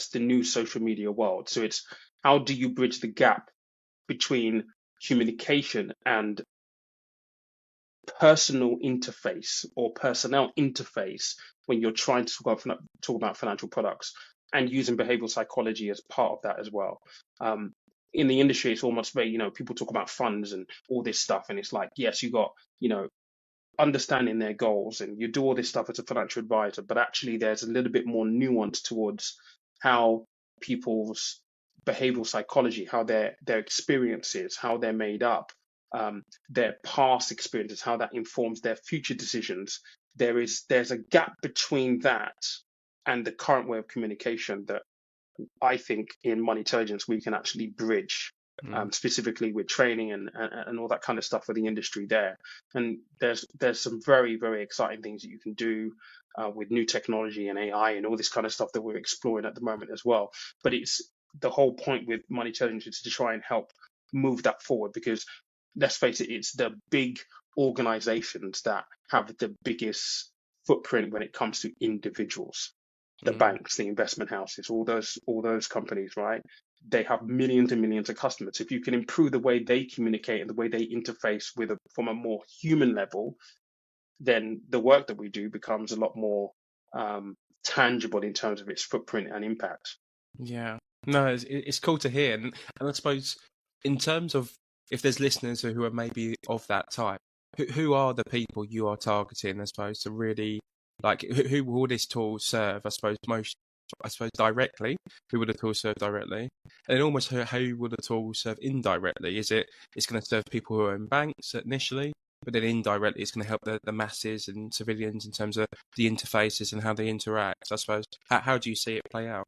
the new social media world. So it's how do you bridge the gap between communication and personal interface or personnel interface when you're trying to talk about financial products, and using behavioral psychology as part of that as well. Um, in the industry, it's almost very, people talk about funds and all this stuff, and it's like, yes, you got, understanding their goals, and you do all this stuff as a financial advisor, but actually there's a little bit more nuance towards how people's behavioral psychology, how their experiences, how they're made up, their past experiences, how that informs their future decisions. There's a gap between that and the current way of communication that I think in Money Intelligence we can actually bridge, Mm. specifically with training and all that kind of stuff for the industry there. And there's some very, very exciting things that you can do with new technology and AI and all this kind of stuff that we're exploring at the moment as well. But it's the whole point with Money Intelligence is to try and help move that forward, because let's face it, it's the big organizations that have the biggest footprint when it comes to individuals, the Mm. banks, the investment houses, all those companies, right? They have millions and millions of customers. If you can improve the way they communicate and the way they interface from a more human level, then the work that we do becomes a lot more tangible in terms of its footprint and impact. Yeah. No, it's cool to hear. And I suppose in terms of if there's listeners who are maybe of that type, who are the people you are targeting, I suppose, to really like who will this tool serve, I suppose directly, who would the tool serve directly? And then almost how will the tool serve indirectly? It's going to serve people who are in banks initially, but then indirectly it's going to help the masses and civilians in terms of the interfaces and how they interact, I suppose. How do you see it play out?